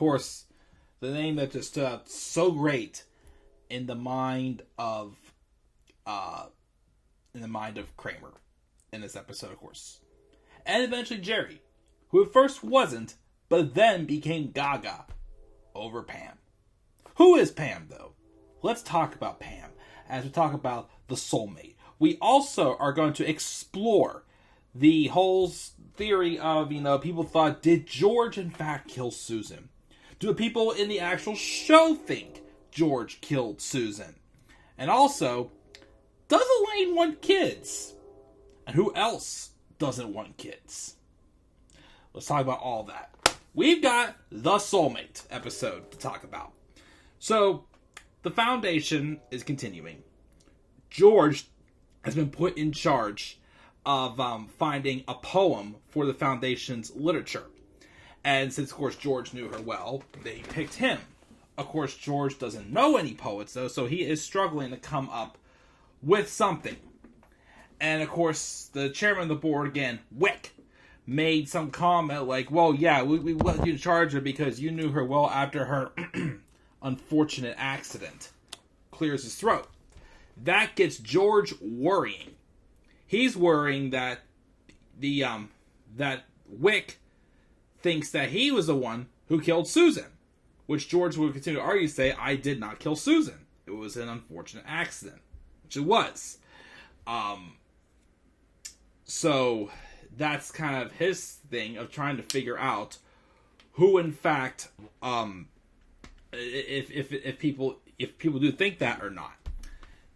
course, the name that just stood out so great in the mind of Kramer in this episode, of course. And eventually Jerry, who at first wasn't, but then became gaga over Pam. Who is Pam, though? Let's talk about Pam as we talk about the soulmate. We also are going to explore the whole theory of, people thought, did George in fact kill Susan? Do the people in the actual show think George killed Susan? And also, does Elaine want kids? And who else doesn't want kids? Let's talk about all that. We've got the Soulmate episode to talk about. So, the Foundation is continuing. George has been put in charge of finding a poem for the Foundation's literature. And since, of course, George knew her well, they picked him. Of course, George doesn't know any poets, though, so he is struggling to come up with something. And, of course, the chairman of the board, again, Wick, made some comment like, well, yeah, we let you in charge of her because you knew her well after her unfortunate accident. Clears his throat. That gets George worrying. He's worrying that that Wick thinks that he was the one who killed Susan, which George would continue to argue, say, I did not kill Susan. It was an unfortunate accident, which it was. So that's kind of his thing of trying to figure out who, in fact, if people do think that or not.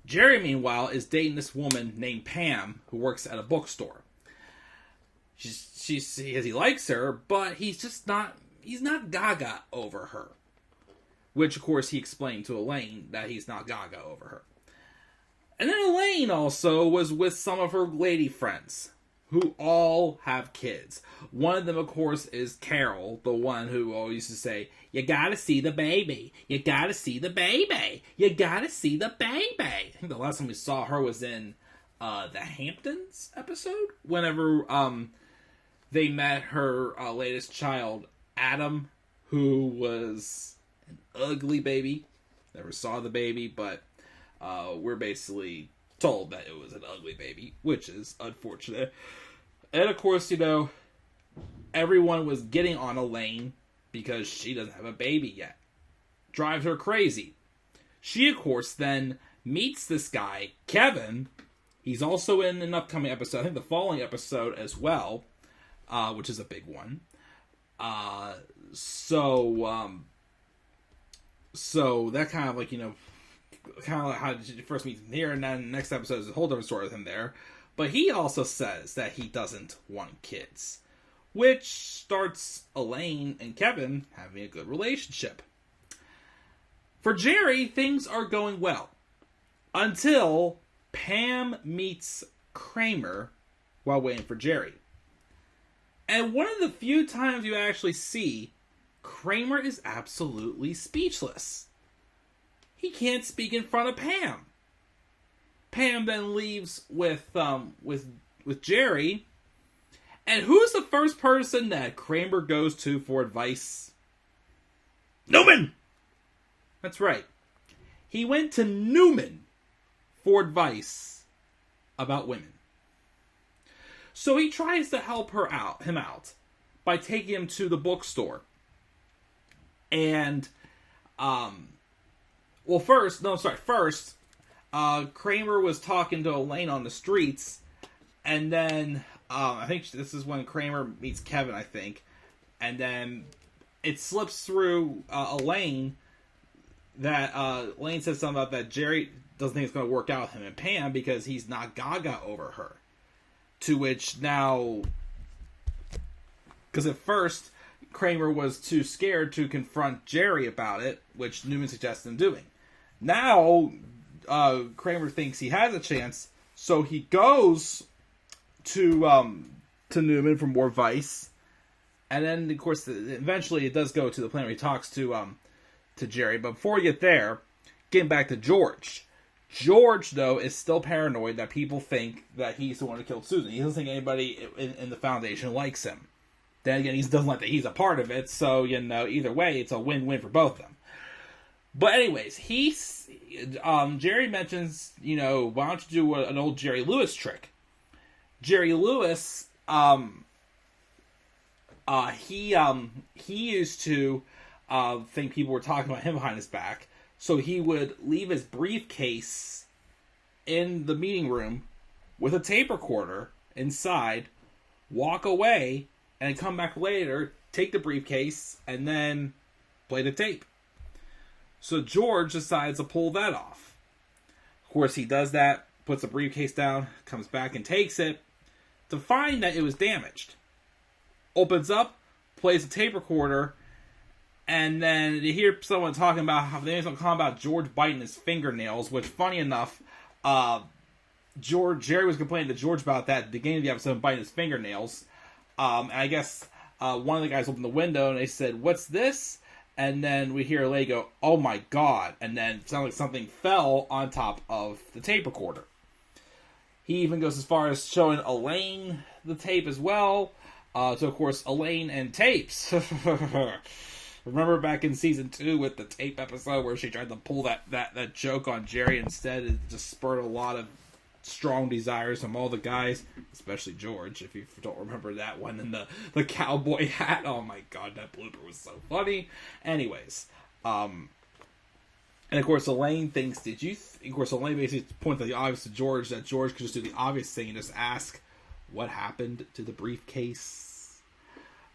Jerry, meanwhile, is dating this woman named Pam who works at a bookstore. He likes her, but he's not gaga over her. Which, of course, he explained to Elaine that he's not gaga over her. And then Elaine also was with some of her lady friends, who all have kids. One of them, of course, is Carol, the one who always used to say, you gotta see the baby, you gotta see the baby, you gotta see the baby. I think the last time we saw her was in the Hamptons episode, whenever they met her latest child, Adam, who was an ugly baby. Never saw the baby, but we're basically told that it was an ugly baby, which is unfortunate. And of course, everyone was getting on Elaine because she doesn't have a baby yet. Drives her crazy. She, of course, then meets this guy, Kevin. He's also in an upcoming episode, I think the following episode as well, which is a big one. So that kind of like, kind of like how did you first meet him here, and then the next episode is a whole different story with him there. But he also says that he doesn't want kids, which starts Elaine and Kevin having a good relationship. For Jerry, things are going well until Pam meets Kramer while waiting for Jerry. And one of the few times you actually see Kramer is absolutely speechless. He can't speak in front of Pam. Pam then leaves with Jerry. And who's the first person that Kramer goes to for advice? Newman! That's right. He went to Newman for advice about women. So he tries to help him out by taking him to the bookstore. And, first, Kramer was talking to Elaine on the streets, and then, I think this is when Kramer meets Kevin, I think, and then it slips through, Elaine, that, Elaine says something about that Jerry doesn't think it's going to work out with him and Pam because he's not gaga over her. To which now, because at first, Kramer was too scared to confront Jerry about it, which Newman suggested him doing. Now, Kramer thinks he has a chance, so he goes to Newman for more advice, and then, of course, eventually it does go to the point where he talks to Jerry. But before we get there, getting back to George. George, though, is still paranoid that people think that he's the one who killed Susan. He doesn't think anybody in the Foundation likes him. Then again, he doesn't like that he's a part of it, so, either way, it's a win-win for both of them. But anyways, Jerry mentions, why don't you do an old Jerry Lewis trick? Jerry Lewis, he used to think people were talking about him behind his back, so he would leave his briefcase in the meeting room with a tape recorder inside, walk away, and come back later, take the briefcase, and then play the tape. So George decides to pull that off. Of course, he does that, puts the briefcase down, comes back and takes it, to find that it was damaged. Opens up, plays the tape recorder, and then you hear someone talking about how they talking about George biting his fingernails, which, funny enough, Jerry was complaining to George about that at the beginning of the episode, biting his fingernails. And I guess one of the guys opened the window and they said, "What's this?" And then we hear a lady go, "Oh my God!" And then it sounded like something fell on top of the tape recorder. He even goes as far as showing Elaine the tape as well. So, of course, Elaine and tapes. Remember back in season 2 with the tape episode where she tried to pull that joke on Jerry instead? It just spurred a lot of strong desires from all the guys, especially George, if you don't remember that one, and the cowboy hat. Oh my God, that blooper was so funny. Anyways, and of course Elaine thinks, of course Elaine basically points out the obvious to George, that George could just do the obvious thing and just ask what happened to the briefcase.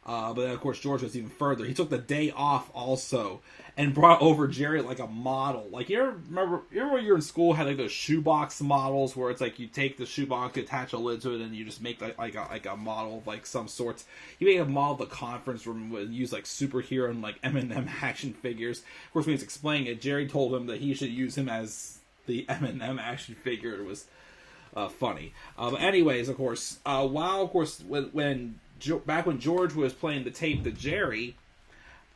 But then, of course, George goes even further. He took the day off also and brought over Jerry like a model. Like, you remember when you were in school, had like those shoebox models where it's like you take the shoebox, you attach a lid to it, and you just make like a model of like some sorts. He made a model of the conference room and used like superhero and like M&M action figures. Of course, when he's explaining it, Jerry told him that he should use him as the M&M action figure. It was funny. But anyways, of course, back when George was playing the tape to Jerry,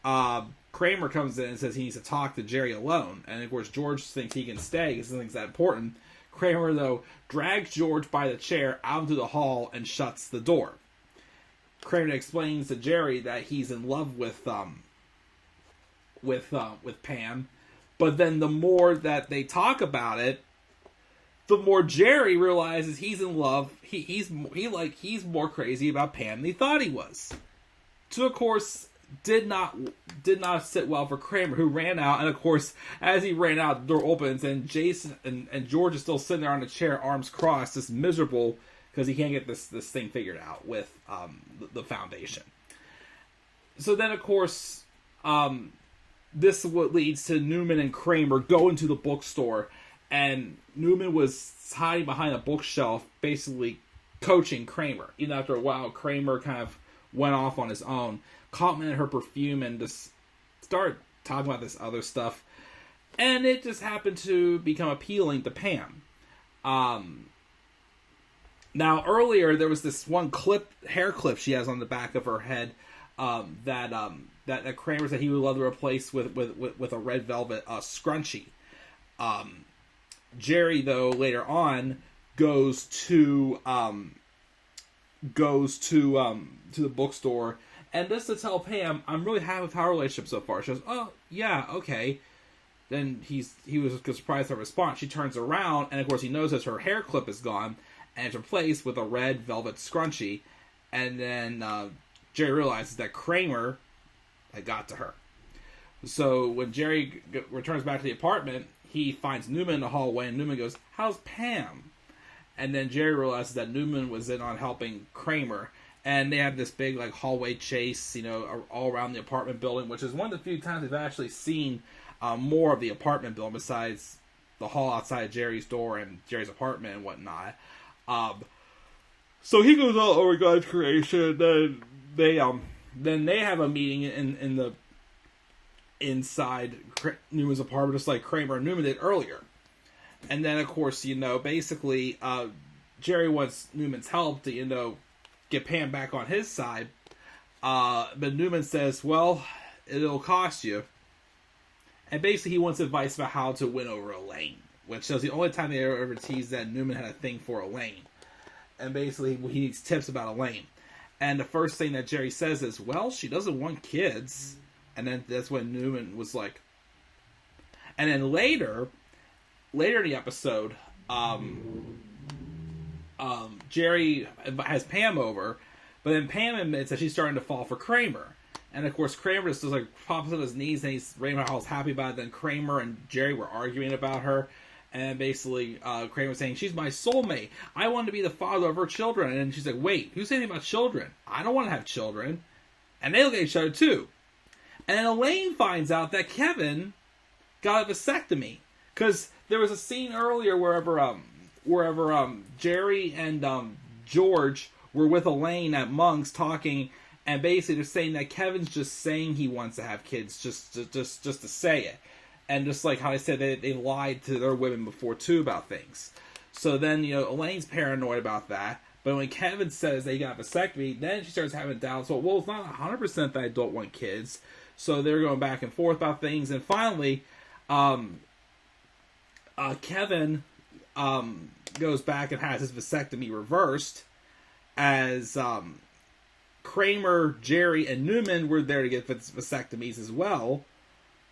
Kramer comes in and says he needs to talk to Jerry alone. And of course, George thinks he can stay because he thinks that important. Kramer, though, drags George by the chair out into the hall and shuts the door. Kramer explains to Jerry that he's in love with Pam, but then the more that they talk about it, the more Jerry realizes he's in love. He's more crazy about Pam than he thought he was. So of course did not sit well for Kramer, who ran out. And of course, as he ran out, the door opens and Jason and George is still sitting there on the chair, arms crossed, just miserable because he can't get this thing figured out with the foundation. So then, of course, this is what leads to Newman and Kramer going to the bookstore. And Newman was hiding behind a bookshelf, basically coaching Kramer. Even after a while, Kramer kind of went off on his own, complimented her perfume, and just started talking about this other stuff. And it just happened to become appealing to Pam. Now, earlier, there was this one hair clip she has on the back of her head that Kramer said he would love to replace with a red velvet scrunchie. Jerry, though, later on goes to the bookstore, and just to tell Pam, I'm really happy with our relationship so far. She goes, "Oh yeah, okay." Then he was surprised at her response. She turns around, and of course he notices her hair clip is gone, and it's replaced with a red velvet scrunchie. And then Jerry realizes that Kramer had got to her. So when Jerry returns back to the apartment, he finds Newman in the hallway, and Newman goes, "How's Pam?" And then Jerry realizes that Newman was in on helping Kramer, and they have this big like hallway chase, all around the apartment building, which is one of the few times we've actually seen more of the apartment building besides the hall outside Jerry's door and Jerry's apartment and whatnot. So he goes all over God's creation. Then they have a meeting in the inside Newman's apartment, just like Kramer and Newman did earlier. And then, of course, basically, Jerry wants Newman's help to, get Pam back on his side. But Newman says, well, it'll cost you. And basically, he wants advice about how to win over Elaine, which was the only time they ever teased that Newman had a thing for Elaine. And basically, he needs tips about Elaine. And the first thing that Jerry says is, well, she doesn't want kids. And then that's when Newman was like... And then later in the episode, Jerry has Pam over, but then Pam admits that she's starting to fall for Kramer. And of course, Kramer just like pops on his knees and he's raving how he's happy about it. Then Kramer and Jerry were arguing about her. And basically, Kramer was saying, she's my soulmate. I want to be the father of her children. And she's like, wait, who's saying about children? I don't want to have children. And they look at each other too. And then Elaine finds out that Kevin got a vasectomy. Because there was a scene earlier wherever Jerry and George were with Elaine at Monk's talking, and basically they're saying that Kevin's just saying he wants to have kids just to say it. And just like how I said, they lied to their women before too about things. So then, Elaine's paranoid about that. But when Kevin says that he got a vasectomy, then she starts having doubts. Well, it's not 100% that I don't want kids. So they're going back and forth about things. And finally, Kevin goes back and has his vasectomy reversed, as Kramer, Jerry, and Newman were there to get vasectomies as well.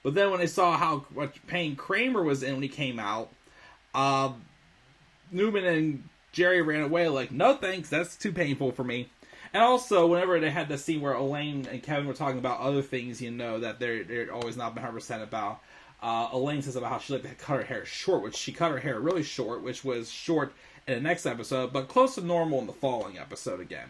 But then when they saw how much pain Kramer was in when he came out, Newman and Jerry ran away like, no thanks, that's too painful for me. And also, whenever they had the scene where Elaine and Kevin were talking about other things, that they're always not 100% about, Elaine says about how she liked to cut her hair short, which she cut her hair really short, which was short in the next episode, but close to normal in the following episode again.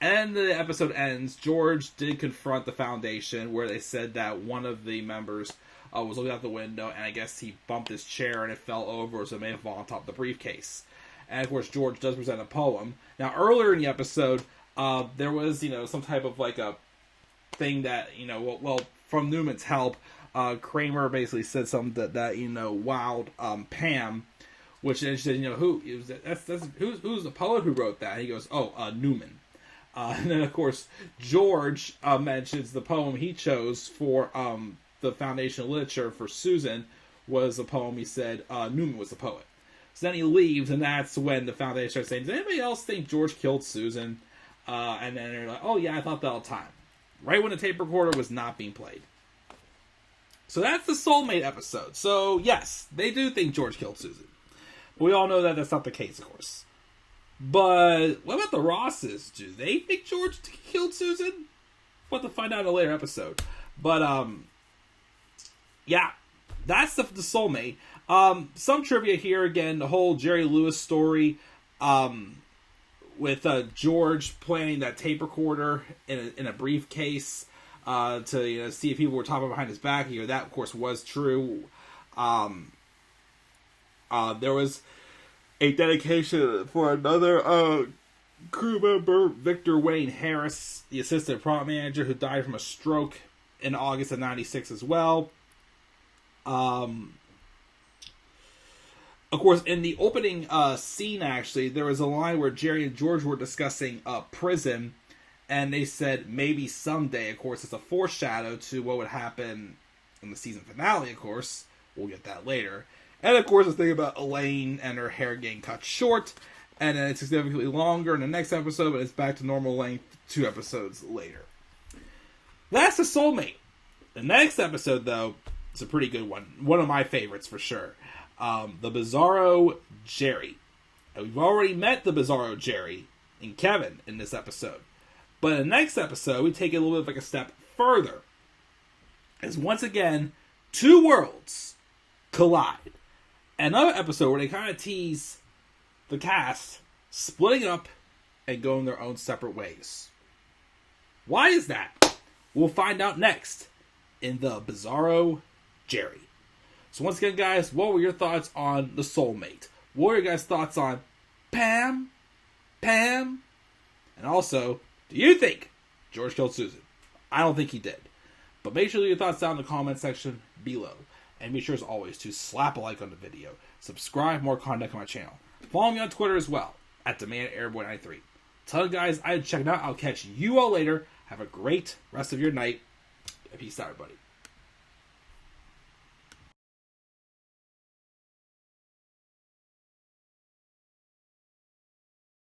And the episode ends. George did confront the Foundation, where they said that one of the members was looking out the window, and I guess he bumped his chair and it fell over, so it may have fallen on top of the briefcase. And of course, George does present a poem. Now, earlier in the episode, there was, some type of like a thing that, from Newman's help, Kramer basically said something that wowed Pam, which then she said, who's the poet who wrote that? And he goes, Newman. And then of course George mentions the poem he chose for the Foundation of Literature for Susan was a poem he said Newman was the poet. So then he leaves, and that's when the Foundation starts saying, does anybody else think George killed Susan? And then they're like, oh yeah, I thought that all the time. Right when the tape recorder was not being played. So that's the Soulmate episode. So yes, they do think George killed Susan. But we all know that that's not the case, of course. But what about the Rosses? Do they think George killed Susan? We'll have to find out in a later episode. But, yeah, that's the Soulmate. Some trivia here again, the whole Jerry Lewis story, with George playing that tape recorder in a briefcase, to see if people were talking behind his back. That of course was true. There was a dedication for another crew member, Victor Wayne Harris, the assistant prop manager who died from a stroke in August of '96 as well. Of course, in the opening scene, actually, there was a line where Jerry and George were discussing prison, and they said, maybe someday. Of course, it's a foreshadow to what would happen in the season finale, of course. We'll get that later. And, of course, the thing about Elaine and her hair getting cut short, and then it's significantly longer in the next episode, but it's back to normal length 2 episodes later. That's the Soulmate. The next episode, though, is a pretty good one. One of my favorites, for sure. The Bizarro Jerry. And we've already met the Bizarro Jerry and Kevin in this episode. But in the next episode, we take it a little bit like a step further. As once again, 2 worlds collide. Another episode where they kind of tease the cast splitting up and going their own separate ways. Why is that? We'll find out next in the Bizarro Jerry. So once again, guys, what were your thoughts on the Soulmate? What were your guys' thoughts on Pam? And also, do you think George killed Susan? I don't think he did. But make sure to leave your thoughts down in the comment section below. And be sure, as always, to slap a like on the video. Subscribe for more content on my channel. Follow me on Twitter as well, at DemandAirboy93. Tell you guys I checked out. I'll catch you all later. Have a great rest of your night. Peace out, everybody.